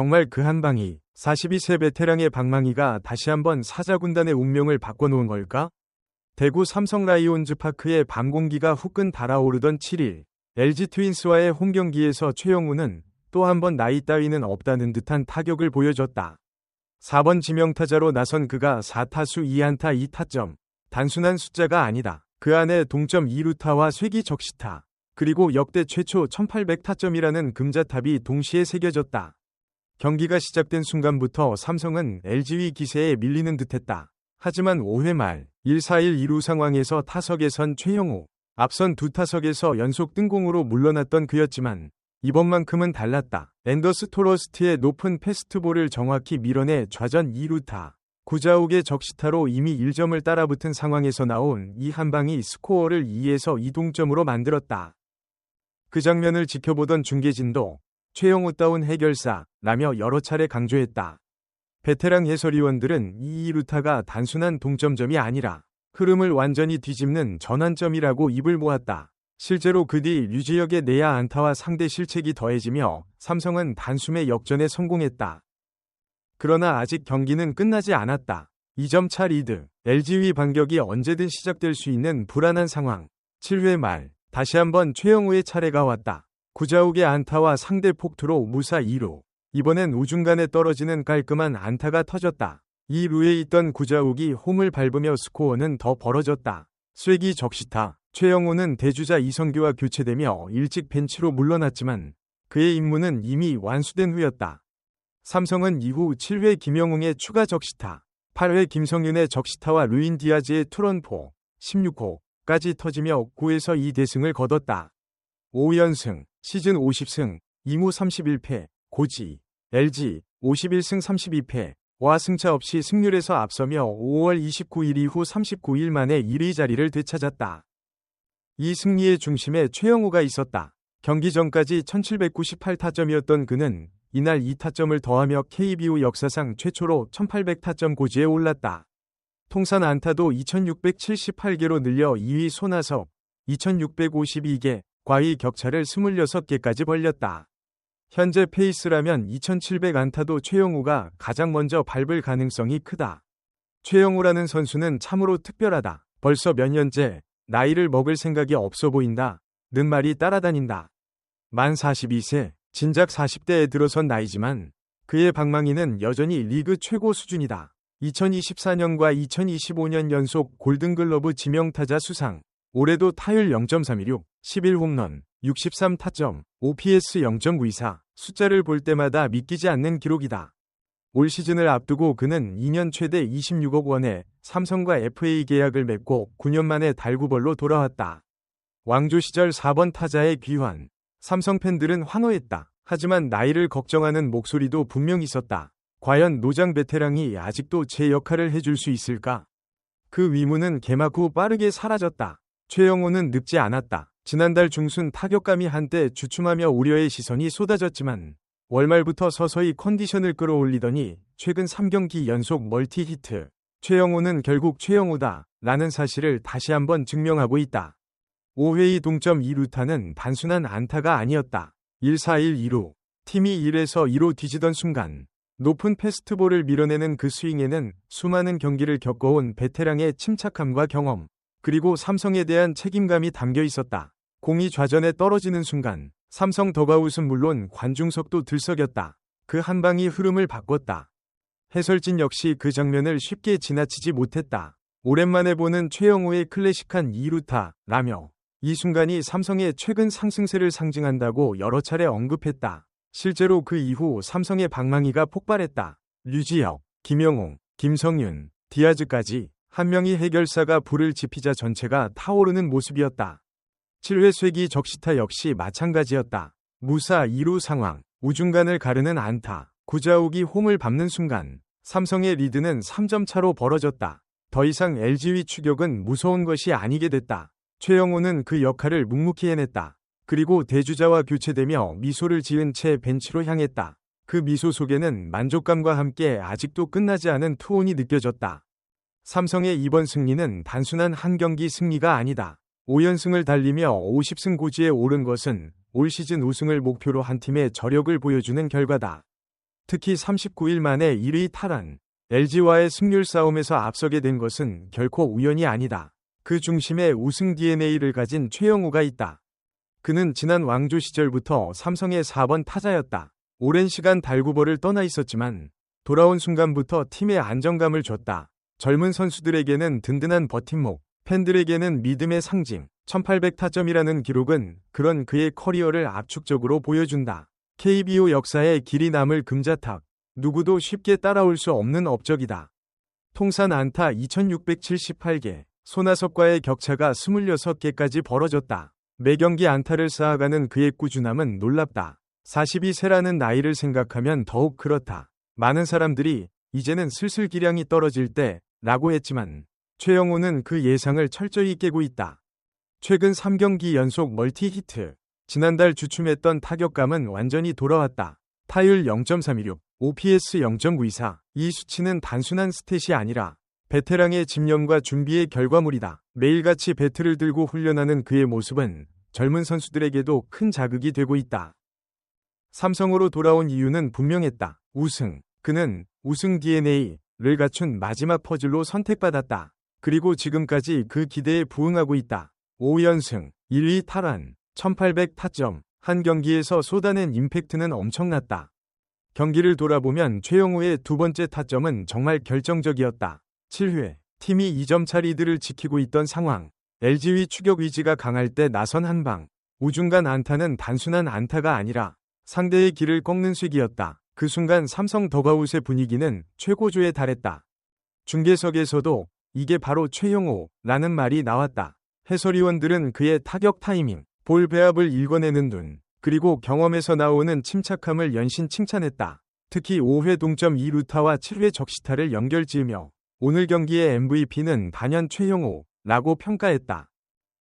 정말 그 한 방이 42세 베테랑의 방망이가 다시 한번 사자군단의 운명을 바꿔놓은 걸까? 대구 삼성 라이온즈 파크의 밤 공기가 후끈 달아오르던 7일, LG 트윈스와의 홈경기에서 최영우는 또 한 번 나이 따위는 없다는 듯한 타격을 보여줬다. 4번 지명타자로 나선 그가 4타수 2안타 2타점. 단순한 숫자가 아니다. 그 안에 동점 2루타와 쇄기 적시타, 그리고 역대 최초 1800타점이라는 금자탑이 동시에 새겨졌다. 경기가 시작된 순간부터 삼성은 LG의 기세에 밀리는 듯했다. 하지만 5회 말 1-4-1 2루 상황에서 타석에 선 최영우, 앞선 두 타석에서 연속 뜬공으로 물러났던 그였지만 이번만큼은 달랐다. 앤더스 토러스트의 높은 패스트볼을 정확히 밀어내 좌전 2루타, 구자욱의 적시타로 이미 1점을 따라붙은 상황에서 나온 이 한 방이 스코어를 2에서 2동점으로 만들었다. 그 장면을 지켜보던 중계진도 최영우다운 해결사라며 여러 차례 강조했다. 베테랑 해설위원들은 이 2루타가 단순한 동점점이 아니라 흐름을 완전히 뒤집는 전환점이라고 입을 모았다. 실제로 그 뒤 류지혁의 내야 안타와 상대 실책이 더해지며 삼성은 단숨에 역전에 성공했다. 그러나 아직 경기는 끝나지 않았다. 2점 차 리드, LG의 반격이 언제든 시작될 수 있는 불안한 상황. 7회 말 다시 한번 최영우의 차례가 왔다. 구자욱의 안타와 상대 폭투로 무사 2루. 이번엔 우중간에 떨어지는 깔끔한 안타가 터졌다. 2루에 있던 구자욱이 홈을 밟으며 스코어는 더 벌어졌다. 쇄기 적시타, 최영우는 대주자 이성규와 교체되며 일찍 벤치로 물러났지만 그의 임무는 이미 완수된 후였다. 삼성은 이후 7회 김영웅의 추가 적시타, 8회 김성윤의 적시타와 루인 디아즈의 투런포, 16호까지 터지며 9에서 2대승을 거뒀다. 5연승, 시즌 50승, 2무 31패, 고지, LG 51승 32패, 와 승차 없이 승률에서 앞서며 5월 29일 이후 39일 만에 1위 자리를 되찾았다. 이 승리의 중심에 최영우가 있었다. 경기 전까지 1798타점이었던 그는 이날 2타점을 더하며 KBO 역사상 최초로 1800타점 고지에 올랐다. 통산 안타도 2678개로 늘려 2위 손아섭 2652개, 과의 격차를 26개까지 벌렸다. 현재 페이스라면 2700 안타도 최영우가 가장 먼저 밟을 가능성이 크다. 최영우라는 선수는 참으로 특별하다. 벌써 몇 년째 나이를 먹을 생각이 없어 보인다 는 말이 따라다닌다. 만 42세, 진작 40대에 들어선 나이지만 그의 방망이는 여전히 리그 최고 수준이다. 2024년과 2025년 연속 골든글러브 지명타자 수상, 올해도 타율 0.316, 11홈런, 63타점, OPS 0.924, 숫자를 볼 때마다 믿기지 않는 기록이다. 올 시즌을 앞두고 그는 2년 최대 26억 원의 삼성과 FA 계약을 맺고 9년 만에 달구벌로 돌아왔다. 왕조 시절 4번 타자의 귀환, 삼성 팬들은 환호했다. 하지만 나이를 걱정하는 목소리도 분명 있었다. 과연 노장 베테랑이 아직도 제 역할을 해줄 수 있을까? 그 위문은 개막 후 빠르게 사라졌다. 최영우는 늙지 않았다. 지난달 중순 타격감이 한때 주춤하며 우려의 시선이 쏟아졌지만 월말부터 서서히 컨디션을 끌어올리더니 최근 3경기 연속 멀티 히트. 최영우는 결국 최영우다 라는 사실을 다시 한번 증명하고 있다. 5회의 동점 2루타는 단순한 안타가 아니었다. 1-4-1 2루. 팀이 1에서 2로 뒤지던 순간 높은 패스트볼을 밀어내는 그 스윙에는 수많은 경기를 겪어온 베테랑의 침착함과 경험, 그리고 삼성에 대한 책임감이 담겨 있었다. 공이 좌전에 떨어지는 순간 삼성 더가웃은 물론 관중석도 들썩였다. 그 한 방이 흐름을 바꿨다. 해설진 역시 그 장면을 쉽게 지나치지 못했다. 오랜만에 보는 최영우의 클래식한 2루타라며 이 순간이 삼성의 최근 상승세를 상징한다고 여러 차례 언급했다. 실제로 그 이후 삼성의 방망이가 폭발했다. 류지혁, 김영웅, 김성윤, 디아즈까지 한 명의 해결사가 불을 지피자 전체가 타오르는 모습이었다. 7회 쇄기 적시타 역시 마찬가지였다. 무사 2루 상황, 우중간을 가르는 안타, 구자욱이 홈을 밟는 순간 삼성의 리드는 3점 차로 벌어졌다. 더 이상 LG의 추격은 무서운 것이 아니게 됐다. 최영우는 그 역할을 묵묵히 해냈다. 그리고 대주자와 교체되며 미소를 지은 채 벤치로 향했다. 그 미소 속에는 만족감과 함께 아직도 끝나지 않은 투혼이 느껴졌다. 삼성의 이번 승리는 단순한 한 경기 승리가 아니다. 5연승을 달리며 50승 고지에 오른 것은 올 시즌 우승을 목표로 한 팀의 저력을 보여주는 결과다. 특히 39일 만에 1위 탈환, LG와의 승률 싸움에서 앞서게 된 것은 결코 우연이 아니다. 그 중심에 우승 DNA를 가진 최영우가 있다. 그는 지난 왕조 시절부터 삼성의 4번 타자였다. 오랜 시간 달구벌을 떠나 있었지만 돌아온 순간부터 팀에 안정감을 줬다. 젊은 선수들에게는 든든한 버팀목, 팬들에게는 믿음의 상징. 1800타점이라는 기록은 그런 그의 커리어를 압축적으로 보여준다. KBO 역사에 길이 남을 금자탑, 누구도 쉽게 따라올 수 없는 업적이다. 통산 안타 2678개, 손아섭과의 격차가 26개까지 벌어졌다. 매경기 안타를 쌓아가는 그의 꾸준함은 놀랍다. 42세라는 나이를 생각하면 더욱 그렇다. 많은 사람들이 이제는 슬슬 기량이 떨어질 때 라고 했지만 최영우는 그 예상을 철저히 깨고 있다. 최근 3경기 연속 멀티히트, 지난달 주춤했던 타격감은 완전히 돌아왔다. 타율 0.316, OPS 0.924. 이 수치는 단순한 스탯이 아니라 베테랑의 집념과 준비의 결과물이다. 매일같이 배트를 들고 훈련하는 그의 모습은 젊은 선수들에게도 큰 자극이 되고 있다. 삼성으로 돌아온 이유는 분명했다. 우승. 그는 우승 DNA를 갖춘 마지막 퍼즐로 선택받았다. 그리고 지금까지 그 기대에 부응하고 있다. 5연승, 1위 탈환, 1800타점, 한 경기에서 쏟아낸 임팩트는 엄청났다. 경기를 돌아보면 최영우의 두 번째 타점은 정말 결정적이었다. 7회, 팀이 2점차 리드를 지키고 있던 상황. LG의 추격 의지가 강할 때 나선 한방. 우중간 안타는 단순한 안타가 아니라 상대의 길을 꺾는 쐐기였다. 그 순간 삼성 더가웃의 분위기는 최고조에 달했다. 중계석에서도 이게 바로 최영우라는 말이 나왔다. 해설위원들은 그의 타격 타이밍, 볼 배합을 읽어내는 눈, 그리고 경험에서 나오는 침착함을 연신 칭찬했다. 특히 5회 동점 2루타와 7회 적시타를 연결지으며 오늘 경기의 MVP는 단연 최영우라고 평가했다.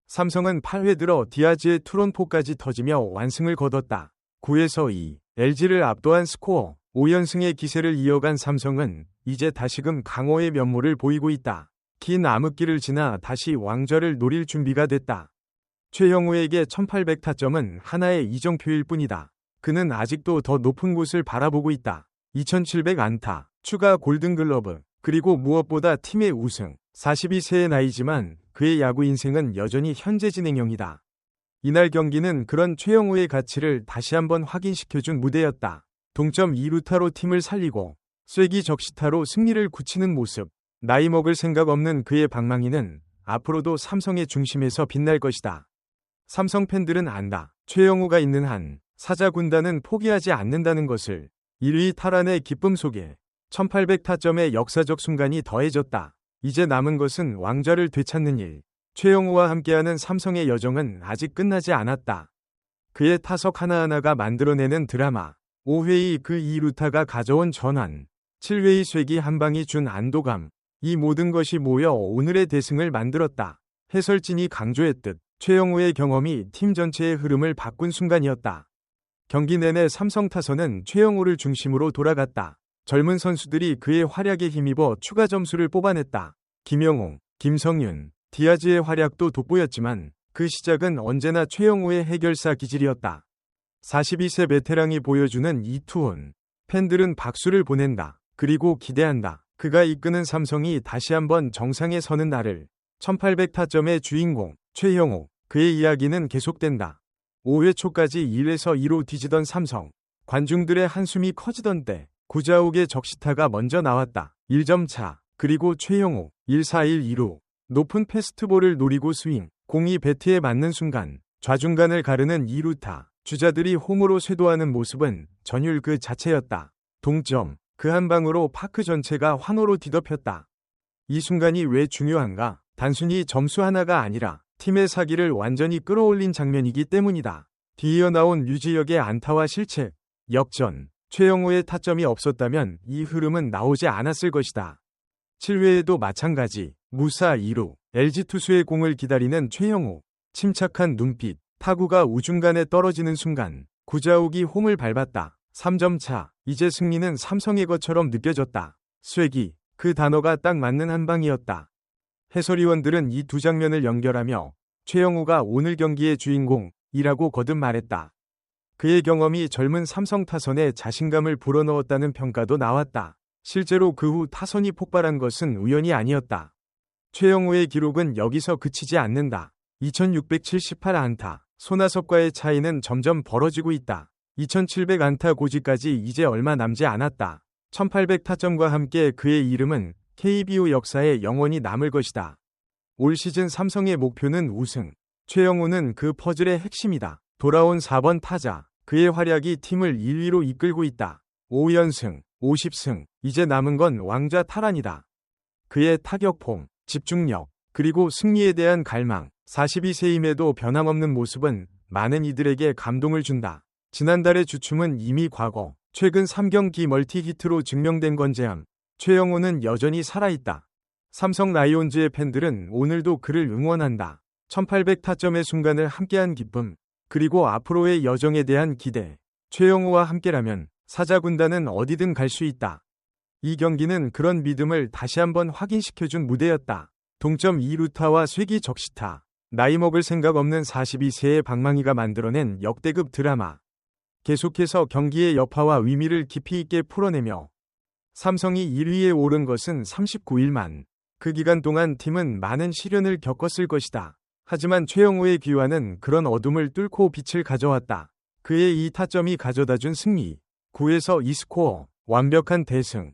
삼성은 8회 들어 디아즈의 투런포까지 터지며 완승을 거뒀다. 9에서 2, LG를 압도한 스코어, 5연승의 기세를 이어간 삼성은 이제 다시금 강호의 면모를 보이고 있다. 긴 암흑기를 지나 다시 왕좌를 노릴 준비가 됐다. 최영우에게 1800타점은 하나의 이정표일 뿐이다. 그는 아직도 더 높은 곳을 바라보고 있다. 2700 안타, 추가 골든글러브, 그리고 무엇보다 팀의 우승. 42세의 나이지만 그의 야구 인생은 여전히 현재 진행형이다. 이날 경기는 그런 최영우의 가치를 다시 한번 확인시켜준 무대였다. 동점 2루타로 팀을 살리고 쐐기 적시타로 승리를 굳히는 모습. 나이 먹을 생각 없는 그의 방망이는 앞으로도 삼성의 중심에서 빛날 것이다. 삼성 팬들은 안다. 최영우가 있는 한 사자 군단은 포기하지 않는다는 것을. 1위 탈환의 기쁨 속에 1800타점의 역사적 순간이 더해졌다. 이제 남은 것은 왕좌를 되찾는 일. 최영우와 함께하는 삼성의 여정은 아직 끝나지 않았다. 그의 타석 하나하나가 만들어내는 드라마. 5회의 그 2루타가 가져온 전환. 7회의 쐐기 한 방이 준 안도감. 이 모든 것이 모여 오늘의 대승을 만들었다. 해설진이 강조했듯 최영우의 경험이 팀 전체의 흐름을 바꾼 순간이었다. 경기 내내 삼성 타선은 최영우를 중심으로 돌아갔다. 젊은 선수들이 그의 활약에 힘입어 추가 점수를 뽑아냈다. 김영웅, 김성윤, 디아즈의 활약도 돋보였지만 그 시작은 언제나 최영우의 해결사 기질이었다. 42세 베테랑이 보여주는 이 투혼. 팬들은 박수를 보낸다. 그리고 기대한다. 그가 이끄는 삼성이 다시 한번 정상에 서는 날을. 1800타점의 주인공 최영우. 그의 이야기는 계속된다. 5회 초까지 1에서 2로 뒤지던 삼성. 관중들의 한숨이 커지던 때 구자욱의 적시타가 먼저 나왔다. 1점 차. 그리고 최영우 1-4-1-2루. 높은 패스트볼을 노리고 스윙. 공이 배트에 맞는 순간 좌중간을 가르는 2루타. 주자들이 홈으로 쇄도하는 모습은 전율 그 자체였다. 동점. 그 한 방으로 파크 전체가 환호로 뒤덮였다. 이 순간이 왜 중요한가? 단순히 점수 하나가 아니라 팀의 사기를 완전히 끌어올린 장면이기 때문이다. 뒤이어 나온 류지혁의 안타와 실책, 역전, 최영우의 타점이 없었다면 이 흐름은 나오지 않았을 것이다. 7회에도 마찬가지, 무사 2루, LG 투수의 공을 기다리는 최영우, 침착한 눈빛, 타구가 우중간에 떨어지는 순간, 구자욱이 홈을 밟았다. 3점 차, 이제 승리는 삼성의 것처럼 느껴졌다. 쐐기, 그 단어가 딱 맞는 한 방이었다. 해설위원들은 이 두 장면을 연결하며 최영우가 오늘 경기의 주인공이라고 거듭 말했다. 그의 경험이 젊은 삼성 타선에 자신감을 불어넣었다는 평가도 나왔다. 실제로 그 후 타선이 폭발한 것은 우연이 아니었다. 최영우의 기록은 여기서 그치지 않는다. 2678안타, 손아섭과의 차이는 점점 벌어지고 있다. 2700안타 고지까지 이제 얼마 남지 않았다. 1800타점과 함께 그의 이름은 KBO 역사에 영원히 남을 것이다. 올 시즌 삼성의 목표는 우승. 최영우는 그 퍼즐의 핵심이다. 돌아온 4번 타자. 그의 활약이 팀을 1위로 이끌고 있다. 5연승, 50승. 이제 남은 건 왕좌 탈환이다. 그의 타격폼, 집중력, 그리고 승리에 대한 갈망. 42세임에도 변함없는 모습은 많은 이들에게 감동을 준다. 지난달의 주춤은 이미 과거. 최근 3경기 멀티히트로 증명된 건재함. 최영우는 여전히 살아있다. 삼성 라이온즈의 팬들은 오늘도 그를 응원한다. 1800타점의 순간을 함께한 기쁨, 그리고 앞으로의 여정에 대한 기대. 최영우와 함께라면 사자군단은 어디든 갈 수 있다. 이 경기는 그런 믿음을 다시 한번 확인시켜준 무대였다. 동점 2루타와 쇄기 적시타. 나이 먹을 생각 없는 42세의 방망이가 만들어낸 역대급 드라마. 계속해서 경기의 여파와 의미를 깊이 있게 풀어내며 삼성이 1위에 오른 것은 39일만. 그 기간 동안 팀은 많은 시련을 겪었을 것이다. 하지만 최영우의 귀환은 그런 어둠을 뚫고 빛을 가져왔다. 그의 이 타점이 가져다준 승리. 9에서 2스코어. 완벽한 대승.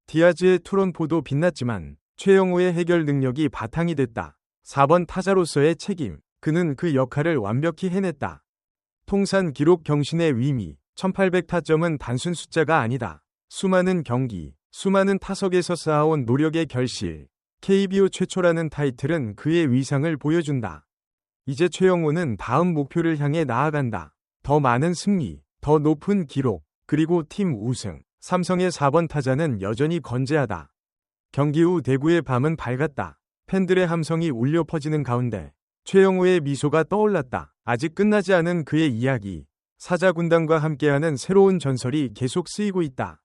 디아즈의 투런포도 빛났지만 최영우의 해결 능력이 바탕이 됐다. 4번 타자로서의 책임. 그는 그 역할을 완벽히 해냈다. 통산 기록 경신의 의미. 1800타점은 단순 숫자가 아니다. 수많은 경기, 수많은 타석에서 쌓아온 노력의 결실. KBO 최초라는 타이틀은 그의 위상을 보여준다. 이제 최영우는 다음 목표를 향해 나아간다. 더 많은 승리, 더 높은 기록, 그리고 팀 우승. 삼성의 4번 타자는 여전히 건재하다. 경기 후 대구의 밤은 밝았다. 팬들의 함성이 울려 퍼지는 가운데 최영우의 미소가 떠올랐다. 아직 끝나지 않은 그의 이야기. 사자군단과 함께하는 새로운 전설이 계속 쓰이고 있다.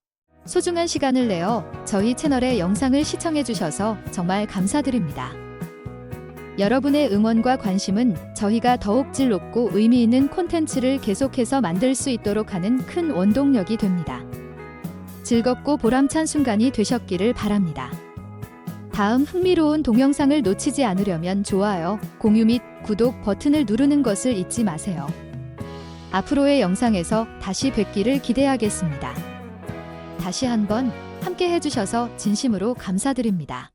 소중한 시간을 내어 저희 채널의 영상을 시청해주셔서 정말 감사드립니다. 여러분의 응원과 관심은 저희가 더욱 질 높고 의미 있는 콘텐츠를 계속해서 만들 수 있도록 하는 큰 원동력이 됩니다. 즐겁고 보람찬 순간이 되셨기를 바랍니다. 다음 흥미로운 동영상을 놓치지 않으려면 좋아요, 공유 및 구독 버튼을 누르는 것을 잊지 마세요. 앞으로의 영상에서 다시 뵙기를 기대하겠습니다. 다시 한번 함께 해주셔서 진심으로 감사드립니다.